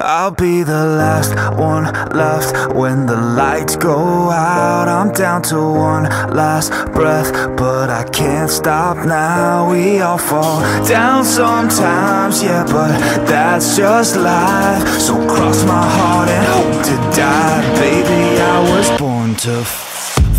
I'll be the last one left when the lights go out. I'm down to one last breath, but I can't stop now. We all fall down sometimes, yeah, but that's just life. So cross my heart and hope to die. Baby, I was born to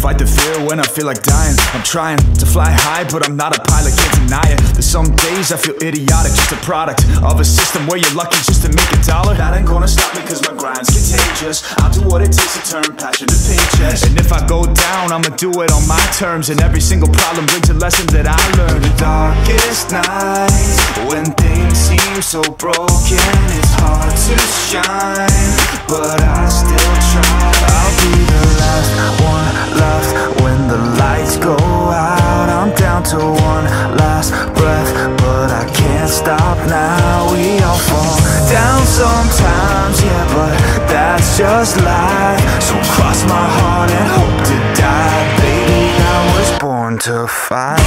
fight the fear when I feel like dying. I'm trying to fly high, but I'm not a pilot, can't deny it. There's some days I feel idiotic, just a product of a system where you're lucky just to make a dollar. That ain't gonna stop me cause my grind's contagious. I'll do what it takes to turn passion to paychecks. And if I go down, I'ma do it on my terms. And every single problem brings a lesson that I learned. The darkest nights, when things seem so broken, it's hard to shine, but I still try. I'll be the last one left when the lights go out. I'm down to one last breath, but I can't stop now. We all fall down sometimes, yeah, but that's just life. So cross my heart and hope to die. Baby, I was born to fight.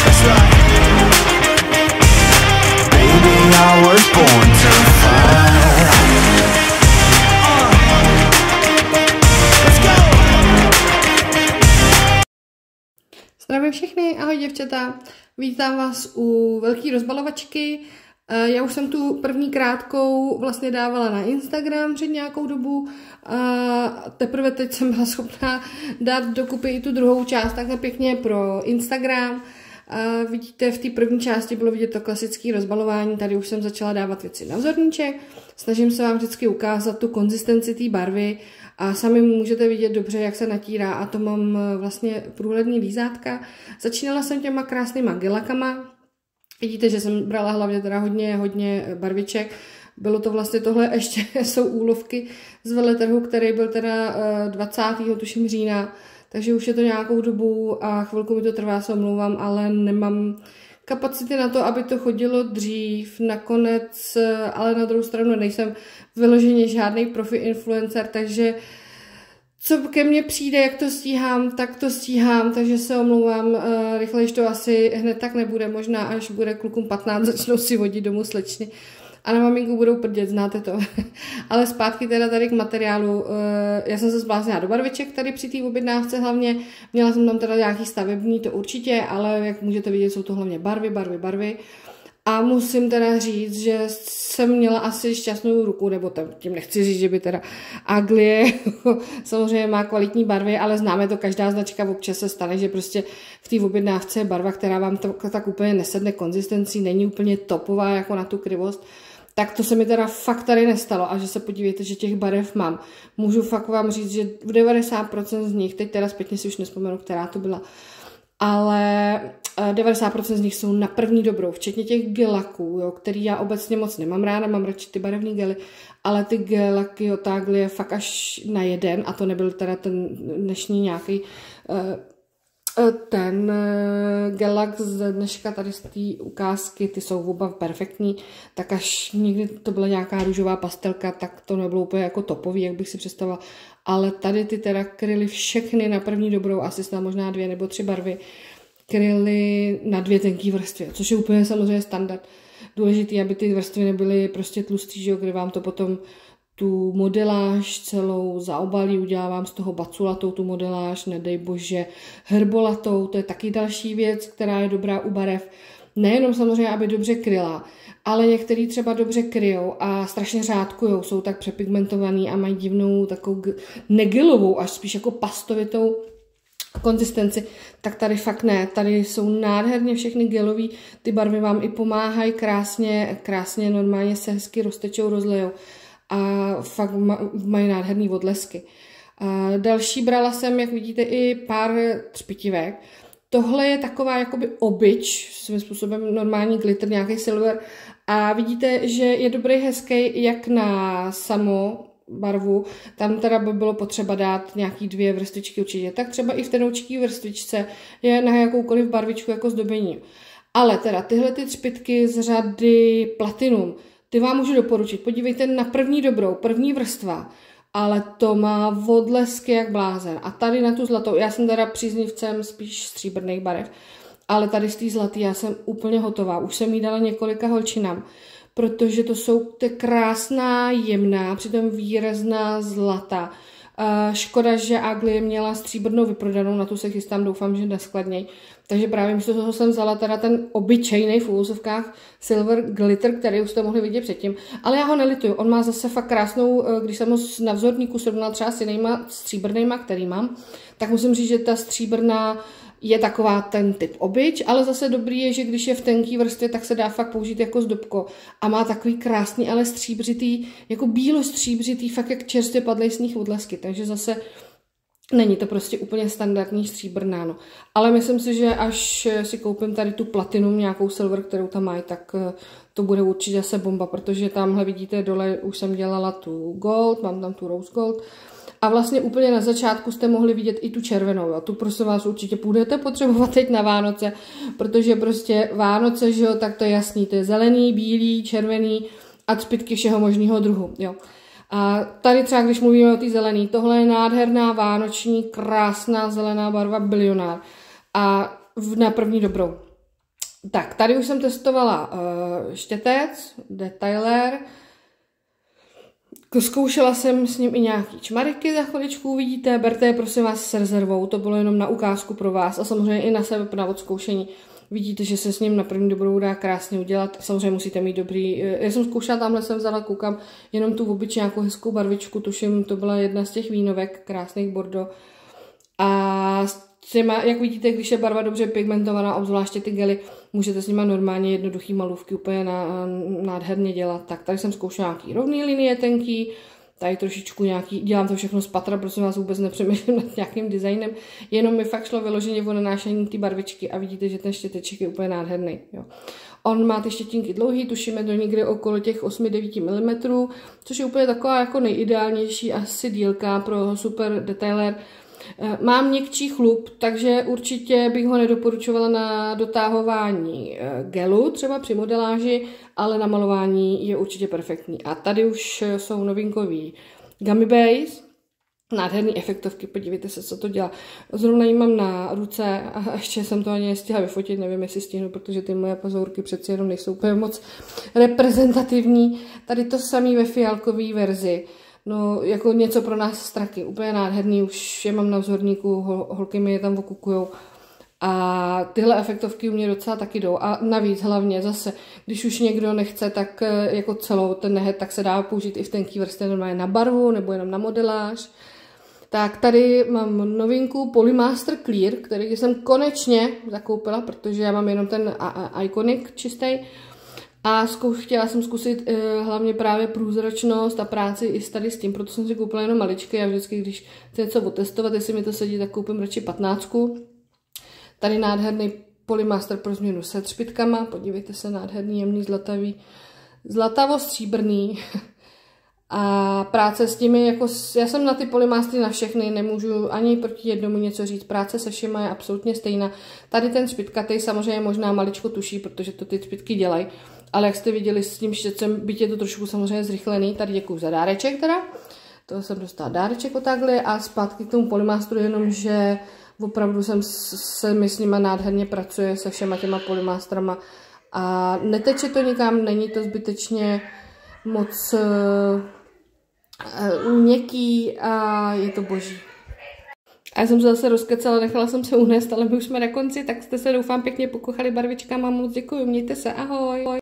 That's right. Baby, I was born to fight. Zdravím všechny, ahoj děvčata, vítám vás u velký rozbalovačky. Já už jsem tu první krátkou vlastně dávala na Instagram před nějakou dobu a teprve teď jsem byla schopná dát dokupy i tu druhou část takhle pěkně pro Instagram. Vidíte, v té první části bylo vidět to klasické rozbalování, tady už jsem začala dávat věci na vzorníček. Snažím se vám vždycky ukázat tu konzistenci té barvy a sami můžete vidět dobře, jak se natírá, a to mám vlastně průhledný lízátka. Začínala jsem těma krásnýma gelakama. Vidíte, že jsem brala hlavně teda hodně barviček. Bylo to vlastně tohle, ještě jsou úlovky z veletrhu, který byl teda 20. tuším října, takže už je to nějakou dobu a chvilku mi to trvá, se omlouvám, ale nemám kapacity na to, aby to chodilo dřív. Nakonec, ale na druhou stranu nejsem vyloženě žádný profi influencer, takže co ke mně přijde, jak to stíhám, tak to stíhám, takže se omlouvám, rychlejš to asi hned tak nebude, možná až bude klukům 15, začnou si vodit domů slečny a na maminku budou prdět, znáte to. Ale zpátky teda tady k materiálu, já jsem se zbláznila do barviček tady při té objednávce hlavně, měla jsem tam teda nějaký stavební, to určitě, ale jak můžete vidět, jsou to hlavně barvy. A musím teda říct, že jsem měla asi šťastnou ruku, nebo tím nechci říct, že by teda Aglie samozřejmě má kvalitní barvy, ale známe to, každá značka, občas se stane, že prostě v té objednávce je barva, která vám tak úplně nesedne konzistencí, není úplně topová jako na tu krivost. Tak to se mi teda fakt tady nestalo a že se podívejte, že těch barev mám. Můžu fakt vám říct, že v 90% z nich, teď teda zpětně si už nespomenu, která to byla, ale 90% z nich jsou na první dobrou, včetně těch gelaků, jo, který já obecně moc nemám ráda, mám radši ty barevné gely, ale ty gelaky od Aglie fakt až na jeden, a to nebyl teda ten dnešní nějaký ten gelak z dneška tady z té ukázky, ty jsou oba perfektní, tak až někdy to byla nějaká růžová pastelka, tak to nebylo úplně jako topový, jak bych si představila, ale tady ty teda kryly všechny na první dobrou, asi snad možná 2 nebo 3 barvy, kryly na 2 tenký vrstvy, což je úplně samozřejmě standard. Důležitý, aby ty vrstvy nebyly prostě tlustý, že jo, kde vám to potom tu modeláž celou zaobalí, udělávám z toho baculatou tu modeláž, nedej bože herbolatou, to je taky další věc, která je dobrá u barev. Nejenom samozřejmě, aby dobře kryla, ale některý třeba dobře kryjou a strašně řádkujou, jsou tak přepigmentovaný a mají divnou takovou negelovou, až spíš jako pastovitou konzistenci, tak tady fakt ne, tady jsou nádherně všechny gelový, ty barvy vám i pomáhají krásně normálně se hezky roztečou, rozlejou a fakt mají nádherný odlesky. Další brala jsem, jak vidíte, i pár třpitivek. Tohle je taková jakoby obyč, svým způsobem normální glitter, nějaký silver, a vidíte, že je dobrý, hezký jak na samo barvu, tam teda by bylo potřeba dát nějaký 2 vrstvičky určitě, tak třeba i v tenoučký vrstvičce je na jakoukoliv barvičku jako zdobení. Ale teda tyhle ty třpitky z řady Platinum, ty vám můžu doporučit, podívejte na první dobrou, první vrstva, ale to má odlesky jak blázen. A tady na tu zlatou, já jsem teda příznivcem spíš stříbrných barev, ale tady z té zlatý já jsem úplně hotová. Už jsem jí dala několika holčinám, protože to je krásná, jemná, přitom výrazná zlata. Škoda, že Aglie měla stříbrnou vyprodanou, na tu se chystám, doufám, že neskladněj. Takže právě místo toho jsem vzala teda ten obyčejný v úvozovkách Silver Glitter, který už jste mohli vidět předtím. Ale já ho nelituju, on má zase fakt krásnou, když jsem ho na vzorníku srovnala třeba s jinýma stříbrnýma, který mám, tak musím říct, že ta stříbrná je taková ten typ obyč, ale zase dobrý je, že když je v tenký vrstvě, tak se dá fakt použít jako zdobko. A má takový krásný, ale stříbřitý, jako bílo stříbřitý, fakt jak čerstvě padlej sníh odlesky. Takže zase není to prostě úplně standardní stříbrná, no. Ale myslím si, že až si koupím tady tu platinum, nějakou silver, kterou tam mají, tak to bude určitě zase bomba, protože tamhle vidíte dole, už jsem dělala tu gold, mám tam tu rose gold. A vlastně úplně na začátku jste mohli vidět i tu červenou. A tu prosím vás určitě budete potřebovat teď na Vánoce, protože prostě Vánoce, že jo, tak to je jasný. To je zelený, bílý, červený a zbytky všeho možného druhu, jo. A tady třeba, když mluvíme o té zelený, tohle je nádherná vánoční, krásná zelená barva bilionár. A na první dobrou. Tak, tady už jsem testovala štětec, detailer. Zkoušela jsem s ním i nějaký čmariky, za chviličku uvidíte, berte je prosím vás s rezervou, to bylo jenom na ukázku pro vás a samozřejmě i na sebe na odzkoušení. Vidíte, že se s ním na první dobrou dá krásně udělat, samozřejmě musíte mít dobrý, já jsem zkoušela, tamhle jsem vzala, koukám, jenom tu obyčejnou nějakou hezkou barvičku, tuším, to byla jedna z těch vínovek, krásných bordeaux. A těma, jak vidíte, když je barva dobře pigmentovaná, obzvláště ty gely, můžete s nima normálně jednoduchý malůvky úplně nádherně dělat. Tak tady jsem zkoušela nějaký rovný linie tenký, tady trošičku nějaký, dělám to všechno z patra, protože vás vůbec nepřemýšlím nad nějakým designem, jenom mi fakt šlo vyloženě o nanášení ty barvičky a vidíte, že ten štěteček je úplně nádherný. Jo. On má ty štětinky dlouhý, tušíme do někdy okolo těch 8-9 mm, což je úplně taková jako nejideálnější asi dílka pro super detailer. Mám měkčí chlup, takže určitě bych ho nedoporučovala na dotahování gelu, třeba při modeláži, ale na malování je určitě perfektní. A tady už jsou novinkový Gummy Base, nádherný efektovky, podívejte se, co to dělá. Zrovna jí mám na ruce a ještě jsem to ani nestihla vyfotit, nevím, jestli stihnu, protože ty moje pazourky přeci jenom nejsou úplně moc reprezentativní. Tady to samý ve fialkové verzi. No, jako něco pro nás straky, úplně nádherný, už je mám na vzorníku, holky mi je tam okukujou. A tyhle efektovky u mě docela taky jdou. A navíc hlavně zase, když už někdo nechce tak jako celou ten nehet, tak se dá použít i v tenký vrstvě normálně na barvu nebo jenom na modeláž. Tak tady mám novinku Polymaster Clear, který jsem konečně zakoupila, protože já mám jenom ten Iconic čistý. A chtěla jsem zkusit hlavně právě průzračnost a práci i tady s tím, proto jsem si koupila jenom maličky. Já vždycky, když chci něco otestovat, jestli mi to sedí, tak koupím radši 15. Tady nádherný Polymaster pro změnu se třpitkama. Podívejte se, nádherný, jemný, zlatavý, zlatavo-stříbrný. A práce s těmi, jako já jsem na ty polymástry na všechny, nemůžu ani proti jednomu něco říct. Práce se všema je absolutně stejná. Tady ten třpitkatej samozřejmě možná maličko tuší, protože to ty třpitky dělají. Ale jak jste viděli s tím štětcem, byť je to trošku samozřejmě zrychlený, tady děkuju za dáreček teda. To jsem dostala dáreček o takhle a zpátky k tomu polymástru, jenom že opravdu se mi s nima nádherně pracuje se všema těma polymástrama a neteče to nikam, není to zbytečně moc měkký a je to boží. A já jsem se zase rozkecala, nechala jsem se unést, ale my už jsme na konci, tak jste se doufám pěkně pokochali barvičkama, moc děkuju, mějte se, ahoj.